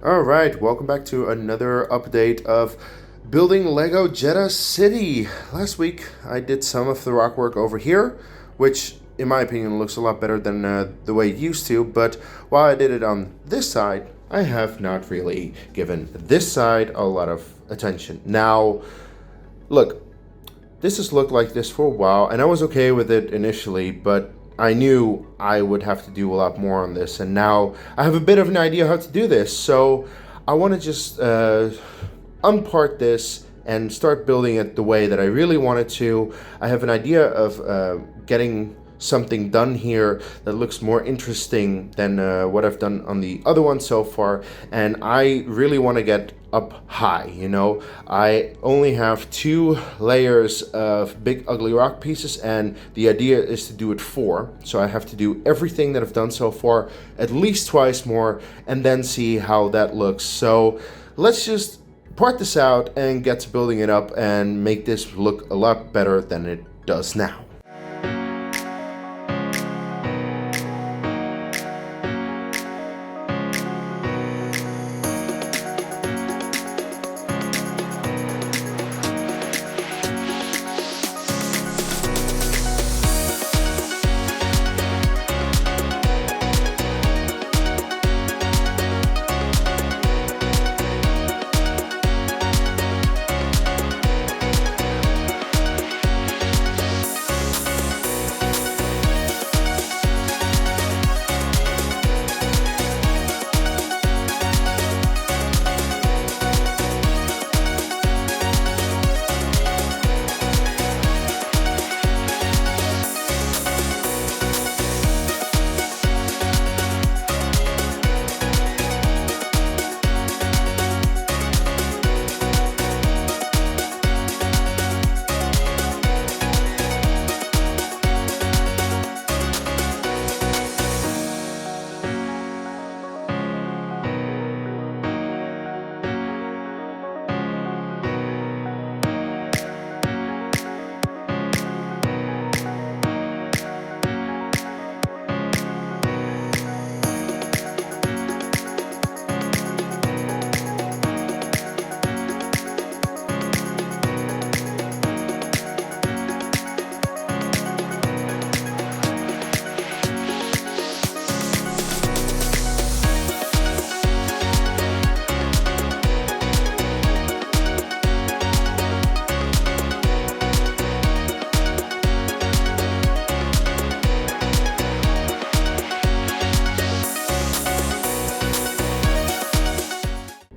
Alright, welcome back to another update of building Lego Jedha City. Last week I did some of the rock work over here, which in my opinion looks a lot better than the way it used to, but while I did it on this side, I have not really given this side a lot of attention. Now, look, this has looked like this for a while, and I was okay with it initially, but I knew I would have to do a lot more on this, and now I have a bit of an idea how to do this, so I want to just unpart this and start building it the way that I really wanted to. I have an idea of getting something done here that looks more interesting than what I've done on the other one so far, and I really want to get up high. I only have 2 layers of big ugly rock pieces, and the idea is to do it 4, so I have to do everything that I've done so far at least twice more and then see how that looks. So let's just part this out and get to building it up and make this look a lot better than it does now.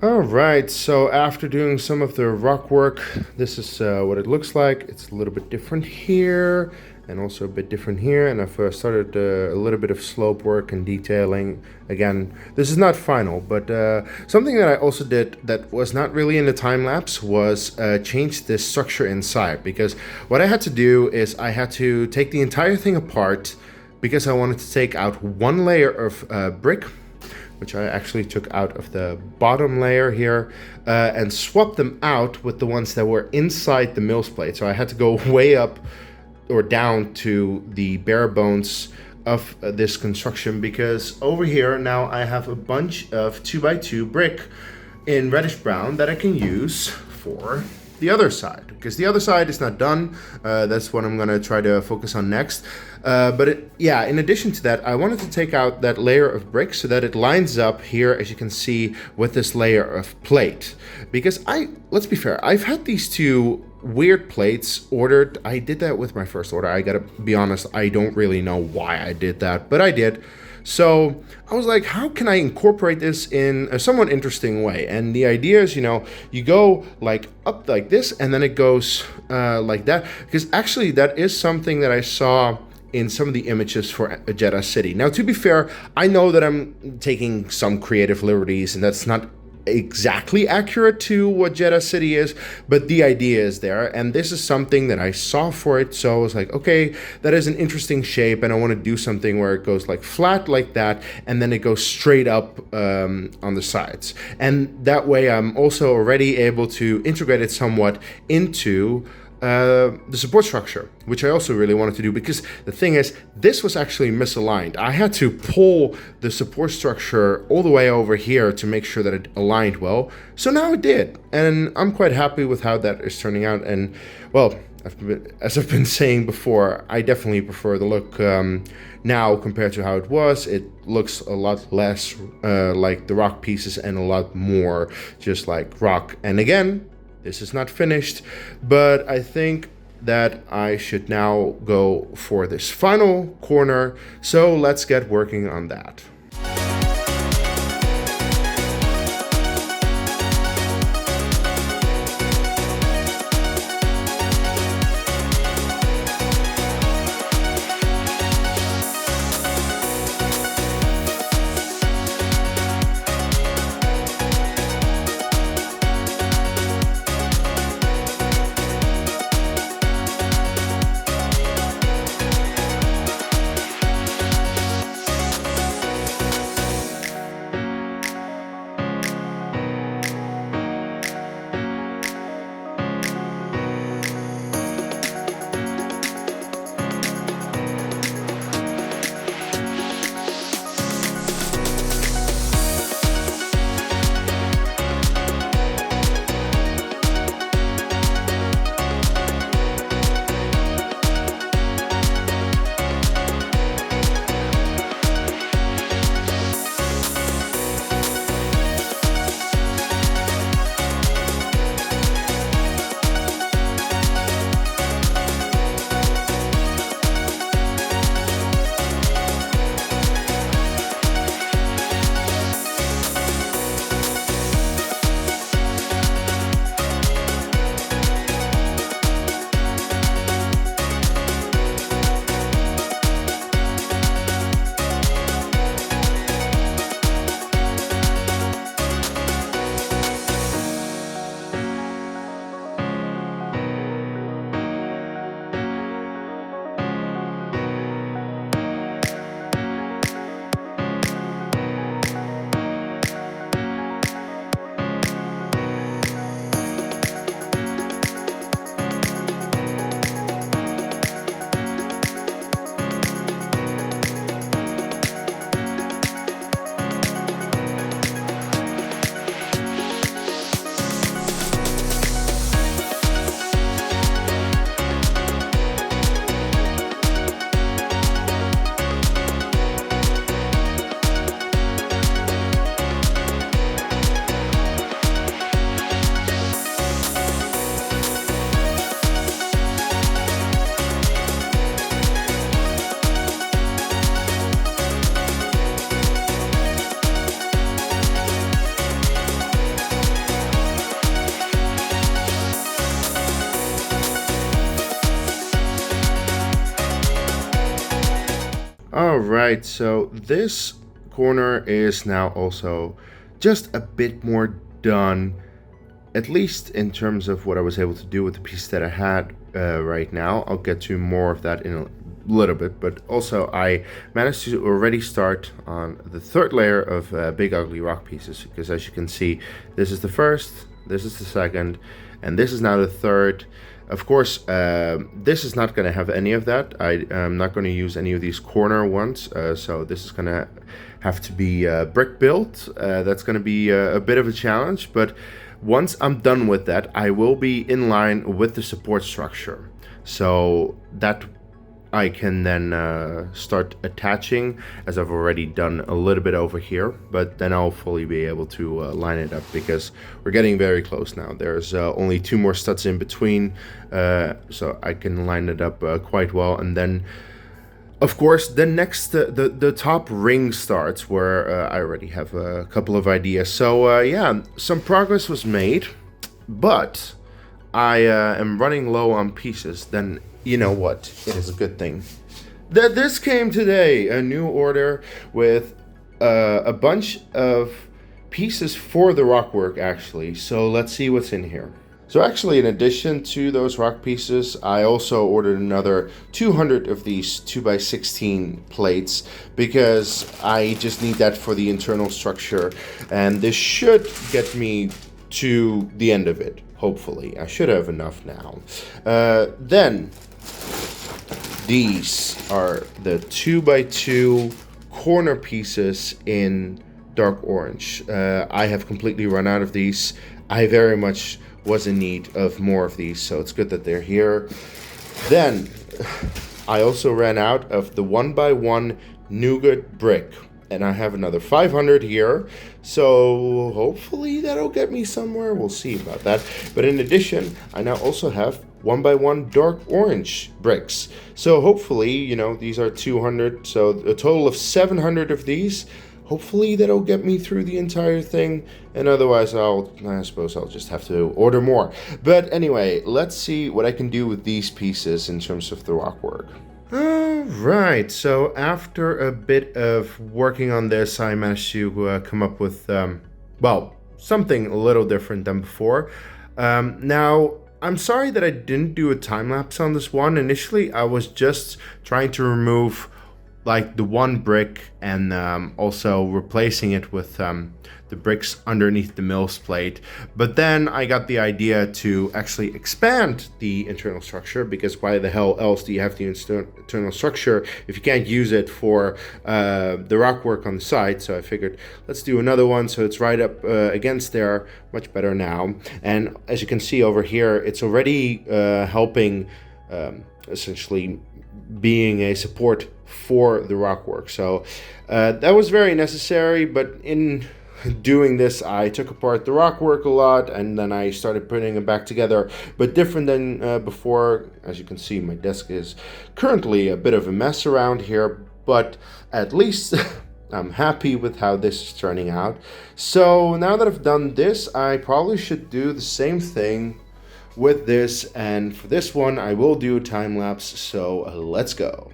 Alright, so after doing some of the rock work, this is what it looks like. It's a little bit different here and also a bit different here, and I've started a little bit of slope work and detailing. Again, this is not final, but something that I also did that was not really in the time lapse was change this structure inside, because what I had to do is I had to take the entire thing apart because I wanted to take out one layer of brick, which I actually took out of the bottom layer here, and swapped them out with the ones that were inside the mills plate. So I had to go way up or down to the bare bones of this construction, because over here now I have a bunch of 2x2 brick in reddish brown that I can use for the other side, because the other side is not done. That's what I'm gonna try to focus on next. In addition to that, I wanted to take out that layer of brick so that it lines up here, as you can see, with this layer of plate. Because let's be fair, I've had these 2 weird plates ordered. I did that with my first order. I gotta be honest, I don't really know why I did that, but I did. So I was like, how can I incorporate this in a somewhat interesting way? And the idea is, you go like up like this, and then it goes like that. Because actually that is something that I saw in some of the images for Jedha City. Now, to be fair, I know that I'm taking some creative liberties, and that's not exactly accurate to what Jedha City is, but the idea is there, and this is something that I saw for it, so I was like, okay, that is an interesting shape, and I want to do something where it goes like flat like that, and then it goes straight up on the sides, and that way I'm also already able to integrate it somewhat into the support structure, which I also really wanted to do, because the thing is, this was actually misaligned. I had to pull the support structure all the way over here to make sure that it aligned well. So now it did, and I'm quite happy with how that is turning out. And well, as I've been saying before, I definitely prefer the look now compared to how it was. It looks a lot less like the rock pieces and a lot more just like rock. And again, this is not finished, but I think that I should now go for this final corner. So let's get working on that. All right, so this corner is now also just a bit more done, at least in terms of what I was able to do with the piece that I had right now. I'll get to more of that in a little bit, but also I managed to already start on the third layer of big ugly rock pieces, because as you can see, this is the first, this is the second, and this is now the third. Of course, this is not going to have any of that. I'm not going to use any of these corner ones, so this is going to have to be brick built. That's going to be a bit of a challenge, but once I'm done with that, I will be in line with the support structure, so that I can then start attaching, as I've already done a little bit over here, but then I'll fully be able to line it up, because we're getting very close now. There's only 2 more studs in between, so I can line it up quite well. And then, of course, the next, the top ring starts, where I already have a couple of ideas. So yeah, some progress was made, but I am running low on pieces. Then you know what? It is a good thing that this came today, a new order with a bunch of pieces for the rockwork, actually. So let's see what's in here. So actually, in addition to those rock pieces, I also ordered another 200 of these 2x16 plates, because I just need that for the internal structure, and this should get me to the end of it, Hopefully. I should have enough now. Then, these are the 2x2 corner pieces in dark orange. I have completely run out of these. I very much was in need of more of these, so it's good that they're here. Then, I also ran out of the 1x1 nougat brick. And I have another 500 here, so hopefully that'll get me somewhere. We'll see about that. But in addition, I now also have 1x1 dark orange bricks. So hopefully, you know, these are 200, so a total of 700 of these. Hopefully that'll get me through the entire thing, and otherwise I suppose I'll just have to order more. But anyway, let's see what I can do with these pieces in terms of the rock work. Alright, so after a bit of working on this, I managed to come up with, well, something a little different than before. Now, I'm sorry that I didn't do a time lapse on this one. Initially, I was just trying to remove like the one brick and also replacing it with the bricks underneath the mill's plate. But then I got the idea to actually expand the internal structure, because why the hell else do you have the internal structure if you can't use it for the rock work on the side? So I figured, let's do another one, so it's right up against there, much better now. And as you can see over here, it's already helping essentially being a support for the rock work. So that was very necessary, but in doing this, I took apart the rock work a lot, and then I started putting it back together, but different than before. As you can see, my desk is currently a bit of a mess around here, but at least I'm happy with how this is turning out. So now that I've done this, I probably should do the same thing with this, and for this one I will do a time lapse, so let's go.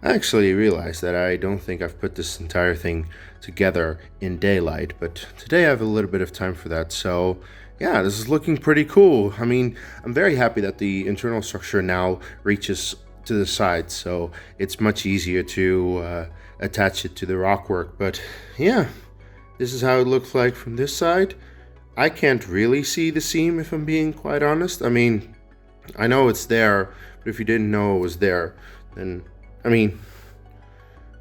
I actually realized that I don't think I've put this entire thing together in daylight, but today I have a little bit of time for that, so yeah, this is looking pretty cool. I mean, I'm very happy that the internal structure now reaches to the side, so it's much easier to attach it to the rockwork. But yeah, this is how it looks like from this side. I can't really see the seam, if I'm being quite honest. I mean, I know it's there, but if you didn't know it was there, then, I mean,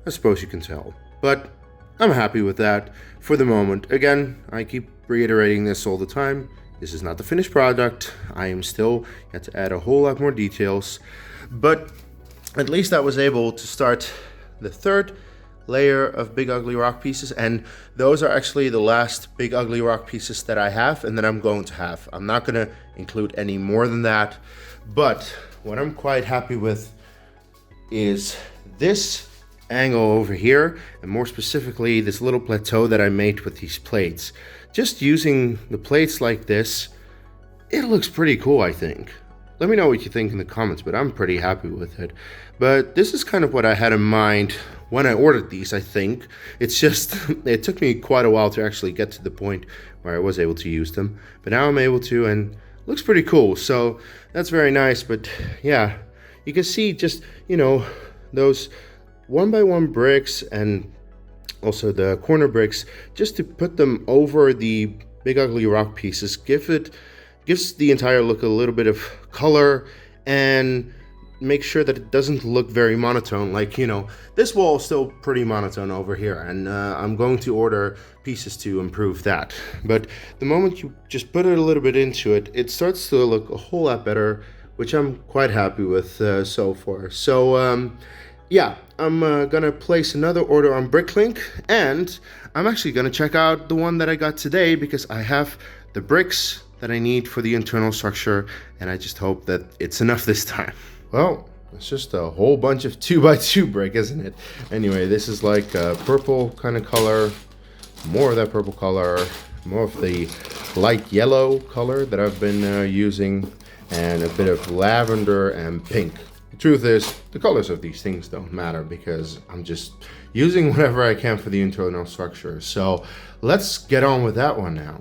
I suppose you can tell. But I'm happy with that for the moment. Again, I keep reiterating this all the time. This is not the finished product. I am still yet to add a whole lot more details. But at least I was able to start the third layer of big ugly rock pieces, and those are actually the last big ugly rock pieces that I have and that I'm going to have. I'm not going to include any more than that, but what I'm quite happy with is this angle over here, and more specifically this little plateau that I made with these plates. Just using the plates like this, it looks pretty cool, I think. Let me know what you think in the comments, but I'm pretty happy with it. But this is kind of what I had in mind when I ordered these, I think. It's just, it took me quite a while to actually get to the point where I was able to use them. But now I'm able to, and it looks pretty cool. So that's very nice. But yeah, you can see just, you know, those 1x1 bricks and also the corner bricks, just to put them over the big ugly rock pieces, gives the entire look a little bit of color and make sure that it doesn't look very monotone. Like, you know, this wall is still pretty monotone over here, and I'm going to order pieces to improve that. But the moment you just put it a little bit into it, it starts to look a whole lot better, which I'm quite happy with so far. So yeah, I'm gonna place another order on Bricklink, and I'm actually gonna check out the one that I got today, because I have the bricks that I need for the internal structure, and I just hope that it's enough this time. Well, it's just a whole bunch of 2x2 brick, isn't it? Anyway, this is like a purple kind of color, more of that purple color, more of the light yellow color that I've been using, and a bit of lavender and pink. The truth is, the colors of these things don't matter, because I'm just using whatever I can for the internal structure. So let's get on with that one now.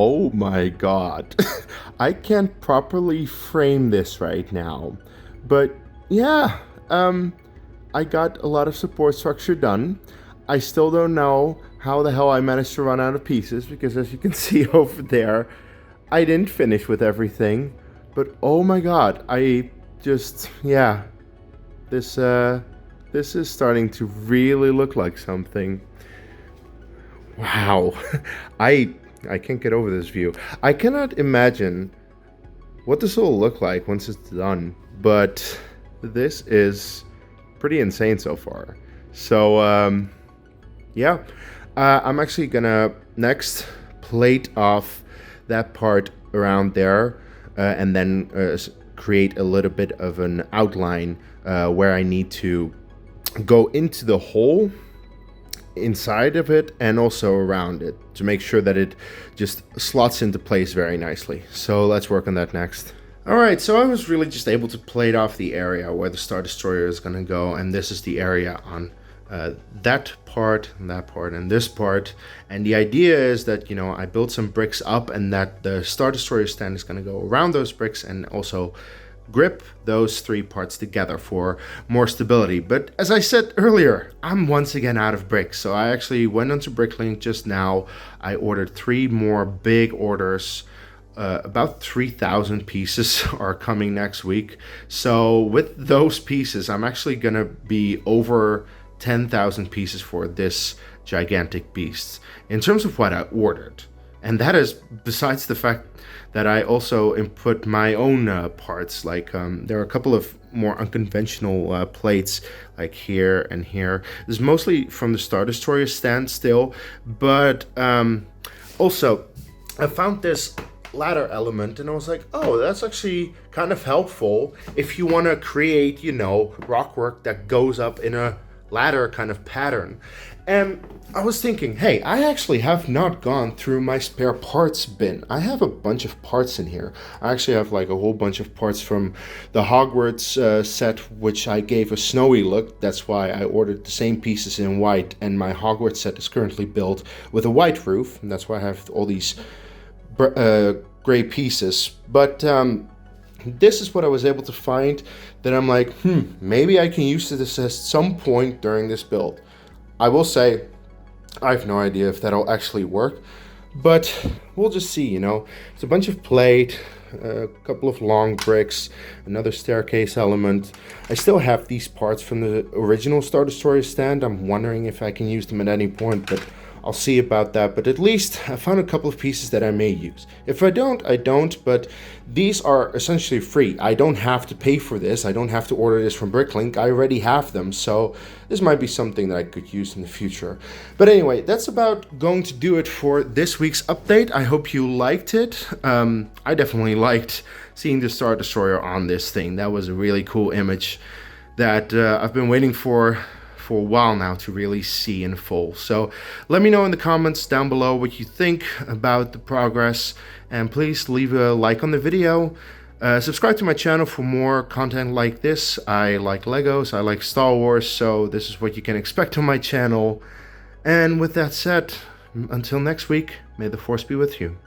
Oh my god. I can't properly frame this right now. But yeah, I got a lot of support structure done. I still don't know how the hell I managed to run out of pieces because as you can see over there, I didn't finish with everything. But oh my god, yeah, this is starting to really look like something. Wow. I I can't get over this view. I cannot imagine what this will look like once it's done, but this is pretty insane so far. So yeah, I'm actually gonna next plate off that part around there, and then create a little bit of an outline where I need to go into the hole inside of it and also around it to make sure that it just slots into place very nicely. So let's work on that next. Alright, so I was really just able to plate off the area where the Star Destroyer is going to go, and this is the area on that part, and this part. And the idea is that, you know, I built some bricks up and that the Star Destroyer stand is going to go around those bricks and also grip those three parts together for more stability. But as I said earlier, I'm once again out of bricks, so I actually went onto Bricklink just now. I ordered 3 more big orders. About 3,000 pieces are coming next week. So with those pieces, I'm actually gonna be over 10,000 pieces for this gigantic beast in terms of what I ordered. And that is besides the fact that I also input my own parts. Like there are a couple of more unconventional plates, like here and here. This is mostly from the Star Destroyer stand still, but also I found this ladder element and I was like, oh, that's actually kind of helpful if you want to create, you know, rockwork that goes up in a ladder kind of pattern. And I was thinking, hey, I actually have not gone through my spare parts bin. I have a bunch of parts in here. I actually have like a whole bunch of parts from the Hogwarts set, which I gave a snowy look. That's why I ordered the same pieces in white, and my Hogwarts set is currently built with a white roof, and that's why I have all these gray pieces. But this is what I was able to find that I'm like, maybe I can use this at some point during this build. I will say, I have no idea if that'll actually work, but we'll just see, you know. It's a bunch of plate, a couple of long bricks, another staircase element. I still have these parts from the original Star Destroyer stand. I'm wondering if I can use them at any point, but I'll see about that. But at least I found a couple of pieces that I may use. If I don't, I don't, but these are essentially free. I don't have to pay for this. I don't have to order this from Bricklink. I already have them, so this might be something that I could use in the future. But anyway, that's about going to do it for this week's update. I hope you liked it. I definitely liked seeing the Star Destroyer on this thing. That was a really cool image that I've been waiting for a while now to really see in full. So let me know in the comments down below what you think about the progress, and please leave a like on the video. Subscribe to my channel for more content like this. I like Legos, I like Star Wars, so this is what you can expect on my channel. And with that said, until next week, may the Force be with you.